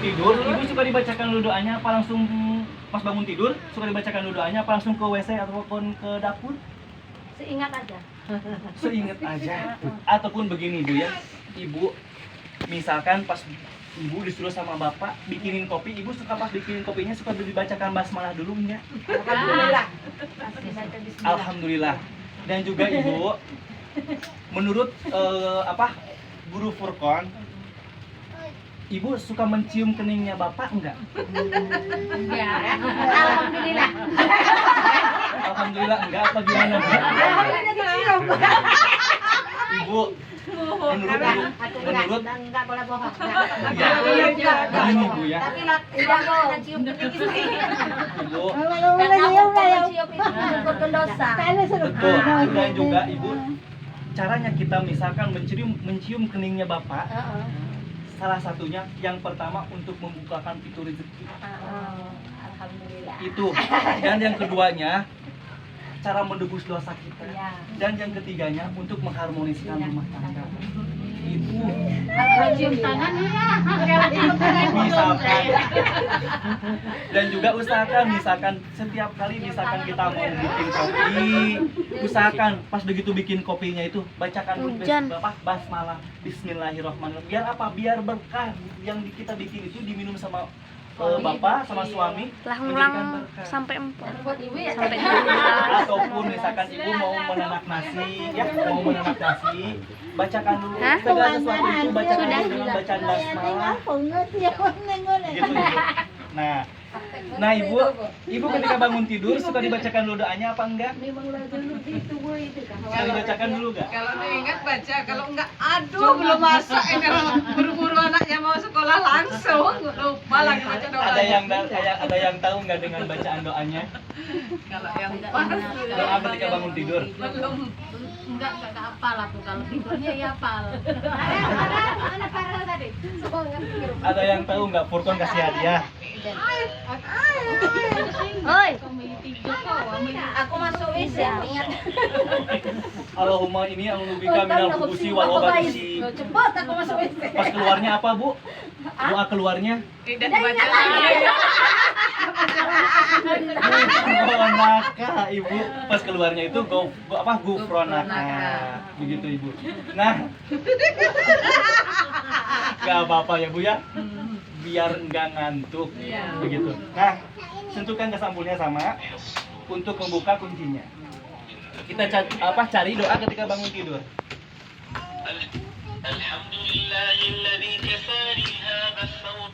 tidur, ibu suka dibacakan dulu doanya apa langsung pas bangun tidur suka dibacakan dulu doanya apa langsung ke WC ataupun ke dapur? Seingat aja. Seingat aja. Ataupun begini Bu ya, ibu misalkan pas ibu disuruh sama bapak bikinin kopi, ibu suka pas bikinin kopinya suka dibacakan basmalah dulu enggak? Alhamdulillah. Pasti baca bismillah. Alhamdulillah. Dan juga ibu, menurut guru Furqon, ibu suka mencium keningnya bapak enggak? Enggak. Alhamdulillah. Alhamdulillah enggak apa gimana Bu? Ibu, menurut enggak boleh bohong. ya, begini Bu ya, Tapi tidak boleh cium kening istri. ibu Karena cium itu berdosa. betul. Dan juga ibu, caranya kita misalkan mencium keningnya bapak, salah satunya yang pertama untuk membukakan pintu rezeki. Alhamdulillah. Itu. Dan yang keduanya cara menebus dosa kita. Ya. Dan yang ketiganya untuk mengharmoniskan rumah tangga. Itu Cium tangan ya. misalkan. Dan juga usahakan misalkan setiap kali misalkan kita mau bikin kopi, usahakan pas begitu bikin kopinya itu bacakan dulu basmalah bismillahirrahmanirrahim. Biar apa? Biar berkah yang kita bikin itu diminum sama bapak sama suami Ulang berkah. sampai 4 Buat ibu ya. sampai 2. Ataupun misalkan ibu mau menanak nasi ya, mau menanak nasi, bacakan dulu Hah? segala sesuatu itu bacakan Sudah. dulu dengan bacaan basmalah gitu ibu. Nah ibu ketika bangun tidur suka dibacakan dulu doanya apa enggak? Memang dulu itu Bu itu kan. Suka dibacakan dulu enggak? Kalau diingat baca, kalau enggak aduh belum masak ini kalau buru-buru anaknya mau sekolah langsung lupa lagi baca doa. Ada yang tahu nggak dengan bacaan doanya? Kalau yang pas Doa ketika bangun tidur. belum Enggak hafal aku kalau tidurnya ya hafal. Anak parah tadi. Semangat kirim. Ada yang tahu nggak Furqon kasih hadiah? Oi, Aku masuk WC ingat. Allahumma ini a'udzubika minal khubusi wal khaba'isi. Cepat aku masuk WC. Pas keluarnya apa Bu? Doa keluarnya? tidak dibaca lagi. Gufronaka ibu. Pas keluarnya itu gufronaka. Begitu ibu. Nah, gak apa-apa ya Bu ya. Biar enggak ngantuk. Begitu. Nah, sentuhkan ke sampulnya sama untuk membuka kuncinya. Kita cari doa ketika bangun tidur. Alhamdulillahilladzi kasani hadha thawb.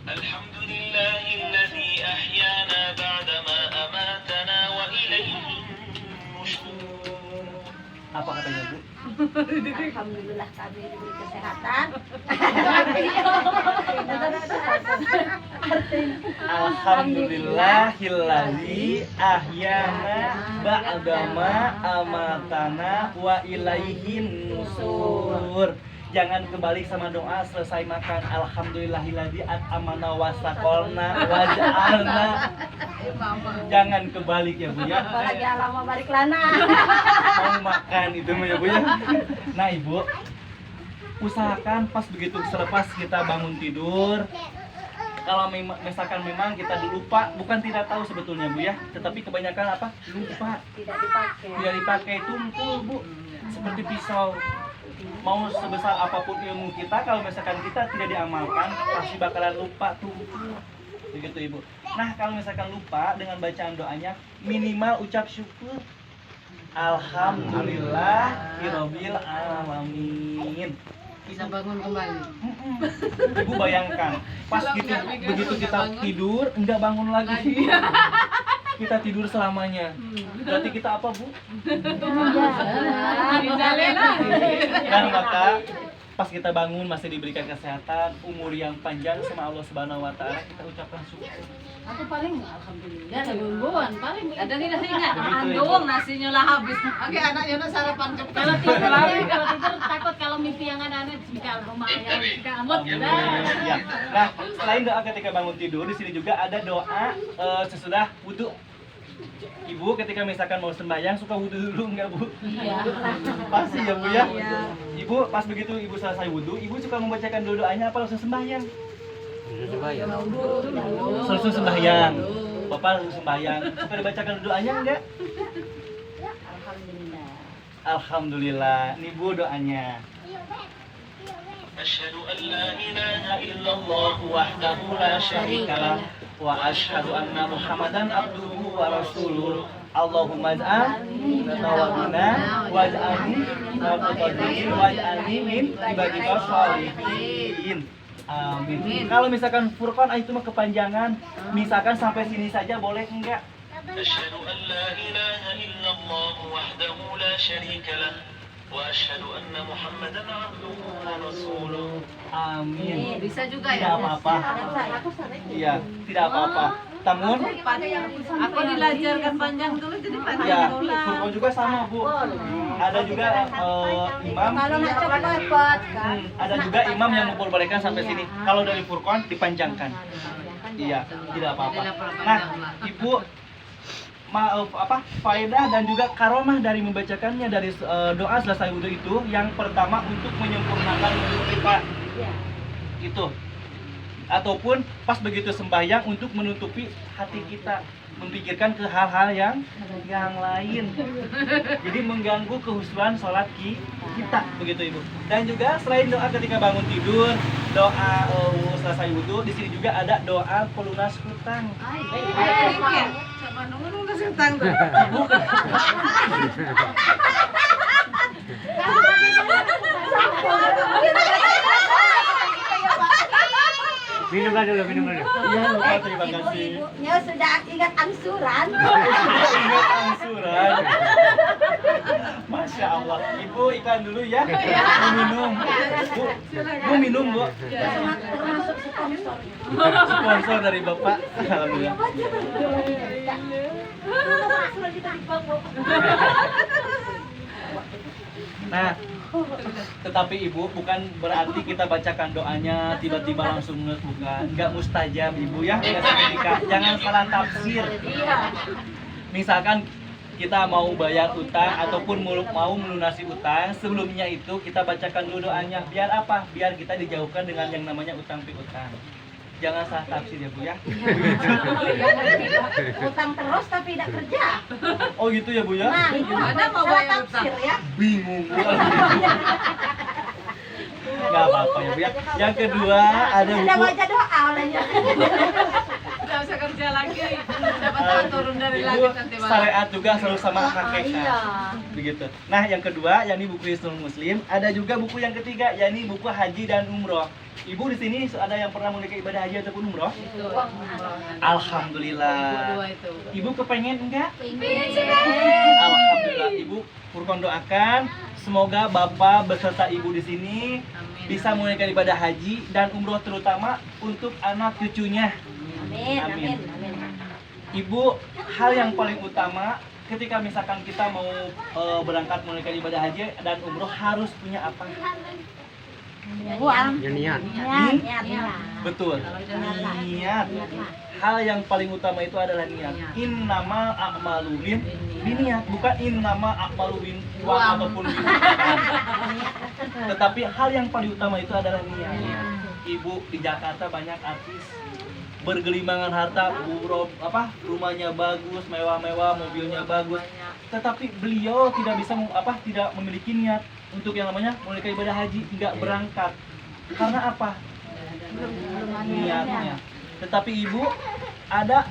Alhamdulillahilladzi ahyana ba'dama amatana wa ilayhi nusyur. Apa katanya Bu? Alhamdulillah kami diberi kesehatan. Alhamdulillahilladzi ahyana ba'dama amatana wa ilaihin nusur. Jangan kembali sama doa selesai makan. Alhamdulillahilladzi at'amana wa saqalna wa ja'alna. Jangan kebalik ya Bu ya. Apalagi alama balik lana. Mau makan itu ya Bu ya. Nah Ibu, usahakan pas begitu selepas kita bangun tidur, kalau misalkan memang kita lupa, bukan tidak tahu sebetulnya Bu ya, tetapi kebanyakan apa? Lupa. Tidak dipakai. Tidak dipakai tumpul Bu. Seperti pisau. Mau sebesar apapun ilmu kita, kalau misalkan kita tidak diamalkan, pasti bakalan lupa tumpul. Begitu Ibu. Nah, kalau misalkan lupa dengan bacaan doanya, minimal ucap syukur. Alhamdulillahirabbil alamin. Bisa bangun kembali. Ibu bayangkan, pas gitu begitu kita tidur enggak bangun lagi. Kita tidur selamanya. Berarti kita apa, Bu? Dan maka pas kita bangun masih diberikan kesehatan, umur yang panjang sama Allah Subhanahu wa taala, kita ucapkan syukur. Aku paling alhamdulillah ada gangguan paling ada nih nasi enggak? Begitu, Andung nasinya lah habis. Oke, anaknya udah sarapan cepat. Kalau tidur takut kalau mimpi yang ada jika rumah yang jika amut. Ya. Nah, selain doa ketika bangun tidur, di sini juga ada doa sesudah wudu. Ibu ketika misalkan mau sembahyang suka wudhu dulu enggak Bu? Iya. Pasti ya Bu ya? Iya. Ibu pas begitu Ibu selesai wudhu, Ibu suka membacakan dulu doanya apa langsung sembahyang? Langsung sembahyang. Bapak langsung sembahyang. Suka dibacakan doanya enggak? Alhamdulillah. Alhamdulillah. Ini Bu doanya. أشهد أن لا إله إلا الله وحده لا شريك له وأشهد أن محمدا عبده ورسوله اللهم اجعل نوابنا واجعلني نوابنا واجعلني من عبادك الصالحين. Amin. Kalau misalkan Furqan itu mah kepanjangan, misalkan sampai sini saja boleh enggak? أشهد أن لا إله إلا الله وحده لا شريك له وأشهد أن محمدا عبده ورسوله. Amin. Bisa juga Tidak ya. apa-apa. Iya, tidak apa-apa. Namun Aku dilajarkan panjang dulu jadi panjang ya, pula. Furqan juga sama Bu. Ada juga imam. Kalau nak cepat Ada juga imam yang memperbolehkan sampai sini. Kalau dari Furqan dipanjangkan. Iya, tidak apa-apa. Nah, Ibu maaf faedah dan juga karomah dari membacakannya dari doa selesai wudhu itu yang pertama untuk menyempurnakan wudhu kita itu, ataupun pas begitu sembahyang untuk menutupi hati kita memikirkan ke hal-hal yang lain, jadi mengganggu kehusuan sholat kita begitu Ibu. Dan juga selain doa ketika bangun tidur, doa selesai wudhu, di sini juga ada doa pelunas hutang. Sama nunggu kasih tanggung. Minumlah dulu. Iya, lupa, terima kasih. Ibunya sudah ingat angsuran. Ingat angsuran. Masya Allah. Ibu ikan dulu ya. Mau minum. Bu minum Bu. Termasuk sponsor. Sponsor dari Bapak. Alhamdulillah. Nah, tetapi Ibu bukan berarti kita bacakan doanya tiba-tiba langsung nut, bukan. Enggak mustajab Ibu ya. Enggak seketika. Jangan salah tafsir. Misalkan kita mau bayar utang ataupun mau melunasi utang, sebelumnya itu kita bacakan dulu doanya. Biar apa? Biar kita dijauhkan dengan yang namanya utang piutang. Jangan salah tafsir ya Bu ya. Utang terus tapi tidak kerja. Oh gitu ya Bu ya? Nah, itu Gimana mau salah bayar tafsir ya. Bingung Bu. Nggak apa-apa ya Bu ya. Yang kedua ada Sudah buku. baca doa olehnya. Udah usah kerja lagi. Siapa tahu turun dari Ibu langit nanti malam. syariat juga selalu sama Iya. hakikat. Begitu. Nah, yang kedua yakni buku Hisnul Muslim, ada juga buku yang ketiga yakni buku haji dan umroh. Ibu di sini ada yang pernah menunaikan ibadah haji ataupun umroh? Itu. Alhamdulillah. Dua itu. Ibu kepengen enggak? Ingin. Alhamdulillah. Ibu Furqan doakan semoga Bapak beserta Ibu di sini Amin. bisa menunaikan ibadah haji dan umroh terutama untuk anak cucunya. Amin. Ibu, hal yang paling utama ketika misalkan kita mau berangkat menunaikan ibadah haji dan umroh harus punya apa? Niat. Betul. Niat. Hal yang paling utama itu adalah niat. Innama a'malu biniat, bukan innama a'malu bin uang ataupun bin uang. Tetapi hal yang paling utama itu adalah niat. Ibu di Jakarta banyak artis bergelimangan harta, rumahnya bagus, mewah-mewah, mobilnya bagus. Tetapi beliau tidak bisa tidak memiliki niat untuk yang namanya menunaikan ibadah haji, nggak berangkat. Karena apa? Niatnya. Tetapi Ibu ada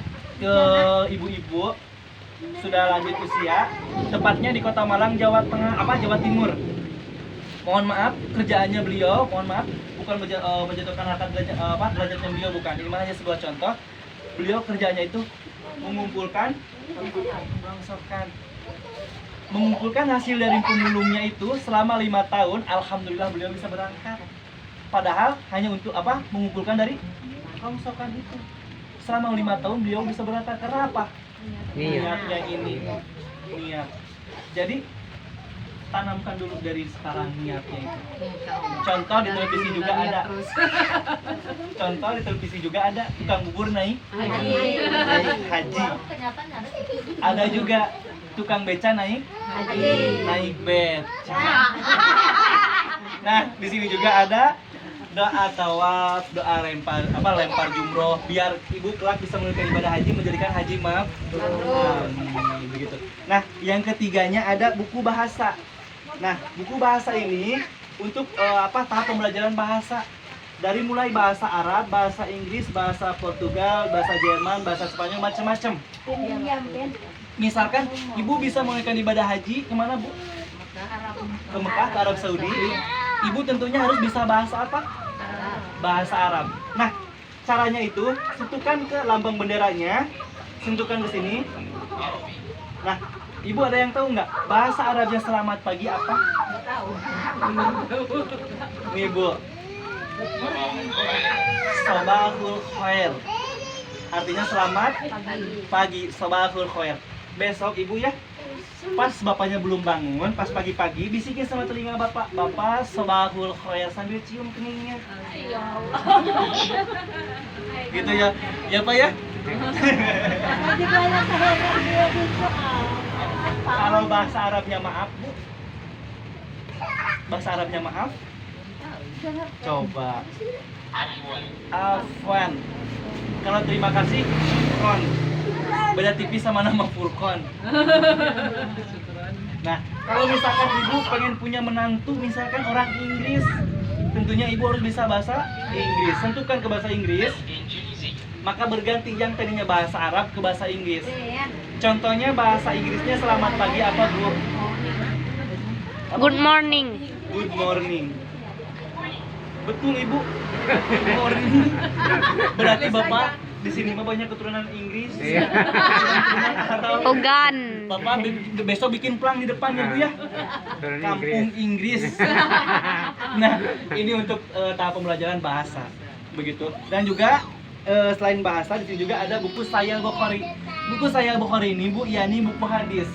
ibu-ibu sudah lanjut usia, tepatnya di Kota Malang, Jawa Timur. Mohon maaf, kerjaannya beliau, bukan menjatuhkan harkat derajatnya beliau, bukan. Ini hanya sebuah contoh. Beliau kerjanya itu mengumpulkan hasil dari pemulungnya itu selama 5 tahun. Alhamdulillah beliau bisa berangkat. Padahal hanya untuk mengumpulkan dari rongsokan itu. Selama 5 tahun beliau bisa berangkat karena apa? Niatnya ini. Niat. Jadi tanamkan dulu dari sekarang niatnya itu. Contoh di televisi juga ada. Contoh di televisi juga ada tukang bubur naik haji. Ada juga tukang beca naik beca. Nah, di sini juga ada doa tawaf, doa lempar jumroh biar ibu kelak bisa menunaikan ibadah haji menjadikan haji mabrur. Amin, begitu. Nah, yang ketiganya ada buku bahasa. Nah, buku bahasa ini untuk tahap pembelajaran bahasa. Dari mulai bahasa Arab, bahasa Inggris, bahasa Portugal, bahasa Jerman, bahasa Spanyol, macam-macam. Misalkan ibu bisa menunaikan ibadah haji kemana bu? Ke Mekah, ke Arab Saudi. Ibu tentunya harus bisa bahasa apa? Bahasa Arab. Nah, caranya itu sentuhkan ke lambang benderanya, sentuhkan ke sini. Nah, ibu ada yang tahu nggak bahasa Arabnya selamat pagi apa? Nih bu, Sabahul Khair. Artinya selamat pagi. Sabahul Khair. Besok ibu ya, pas bapaknya belum bangun, pas pagi-pagi bisikin sama telinga bapak, bapak Sabahul Khair sambil cium keningnya. Gitu ya, ya pak ya. Kalau bahasa Arabnya maaf bu, bahasa Arabnya maaf. Coba. Afwan. Kalau terima kasih, Furqan. Beda tipis sama nama Furqan. Nah, kalau misalkan ibu pengen punya menantu, misalkan orang Inggris, tentunya ibu harus bisa bahasa Inggris. Sentuhkan ke bahasa Inggris, maka berganti yang tadinya bahasa Arab ke bahasa Inggris. Contohnya bahasa Inggrisnya selamat pagi apa bu? Good morning. Good morning. Betul ibu. Good morning. Berarti bapak di sini mah banyak keturunan Inggris. Atau Ogan. bapak besok bikin plang di depan ya bu ya. Kampung Inggris. Nah, ini untuk tahap pembelajaran bahasa. Begitu. Dan juga selain bahasa di sini juga ada buku Sahih Bukhari. Buku Sahih Bukhari ini bu, yakni buku hadis.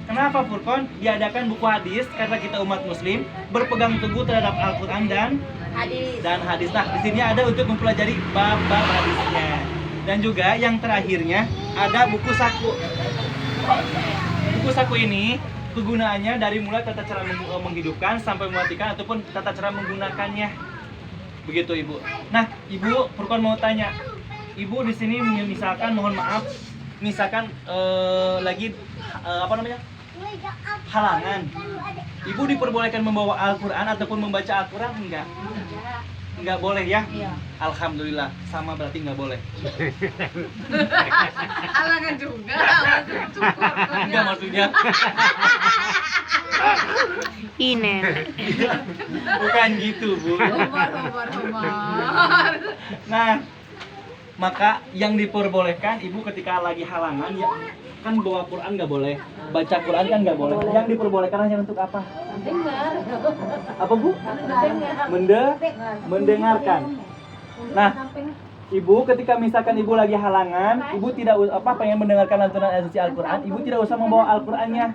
Kenapa Furqan diadakan buku hadis? Karena kita umat muslim berpegang teguh terhadap Al-Qur'an dan hadis. Nah, di sini ada untuk mempelajari bab-bab hadisnya. Dan juga yang terakhirnya ada buku saku. Buku saku ini kegunaannya dari mulai tata cara menghidupkan sampai mematikan ataupun tata cara menggunakannya. Begitu ibu. Nah, ibu Furqan mau tanya. Ibu di sini misalkan mohon maaf, misalkan lagi halangan. Ibu diperbolehkan membawa Al-Qur'an ataupun membaca Al-Qur'an enggak? Enggak boleh ya? Alhamdulillah, sama berarti enggak boleh. Halangan juga. Enggak maksudnya. Ini. Bukan gitu, Bu. Humor. Nah, maka yang diperbolehkan ibu ketika lagi halangan ya kan bawa Quran nggak boleh, baca Quran kan nggak boleh. Yang diperbolehkan hanya untuk apa? Apa bu? Mendengarkan. Nah, ibu ketika misalkan ibu lagi halangan, ibu tidak pengen mendengarkan lantunan ayat suci Al-Quran, ibu tidak usah membawa Al-Qurannya.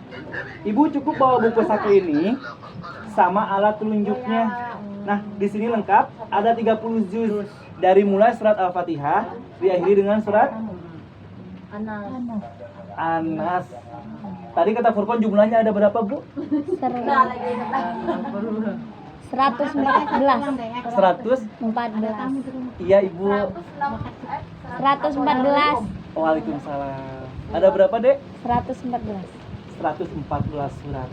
Ibu cukup bawa buku saku ini sama alat telunjuknya. Nah, di sini lengkap ada 30 juz dari mulai surat Al-Fatihah diakhiri dengan surat Anas. Tadi kata Furqan jumlahnya ada berapa, Bu? 114. 114. Iya, Ibu. 114. Waalaikumsalam. Ada berapa, Dek? 114. 114 surat.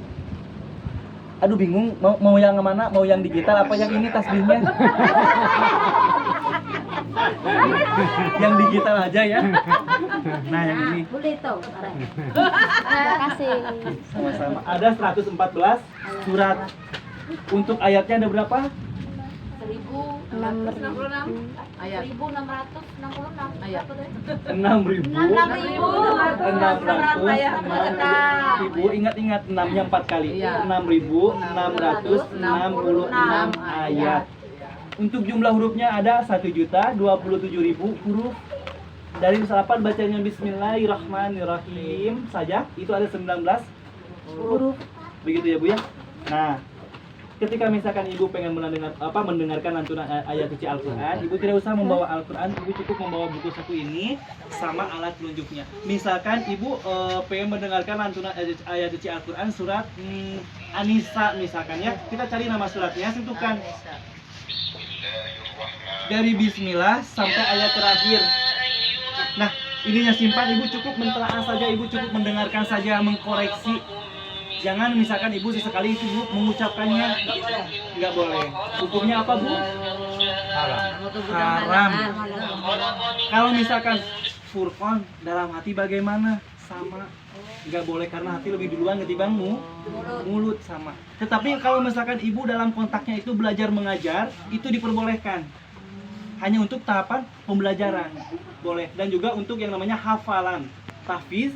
Aduh bingung mau yang mana? Mau yang digital apa yang ini tasbihnya? Yang digital aja ya. Nah, yang ini. Terima kasih. Sama-sama. Ada 114 surat. Untuk ayatnya ada berapa? 6.000. Ayat. 1.666 Ayat. 6.000. 600. Ibu ingat-ingat 6-nya 4 kali. Iya. 6.666 ayat. Untuk jumlah hurufnya ada 1.027.000 huruf. Dari misalkan bacanya Bismillahirrahmanirrahim saja itu ada 19 huruf. Begitu ya Bu ya. Nah, ketika misalkan ibu pengen mendengarkan lantunan ayat suci Al-Quran, ibu tidak usah membawa Al-Quran, ibu cukup membawa buku saku ini sama alat telunjuknya. Misalkan ibu pengen mendengarkan lantunan ayat suci Al-Quran surat An-Nisa misalkan ya, kita cari nama suratnya, sentuhkan dari Bismillah sampai ayat terakhir. Nah, ininya simpan, ibu cukup mentelaah saja, ibu cukup mendengarkan saja, mengkoreksi. Jangan misalkan ibu sesekali itu ibu mengucapkannya, nggak boleh. Hukumnya apa, Bu? Haram. Kalau misalkan Furqan dalam hati bagaimana? Sama. Nggak boleh karena hati lebih duluan ketimbang mulut, sama. Tetapi kalau misalkan ibu dalam kontaknya itu belajar mengajar, itu diperbolehkan. Hanya untuk tahapan pembelajaran boleh, dan juga untuk yang namanya hafalan, tahfiz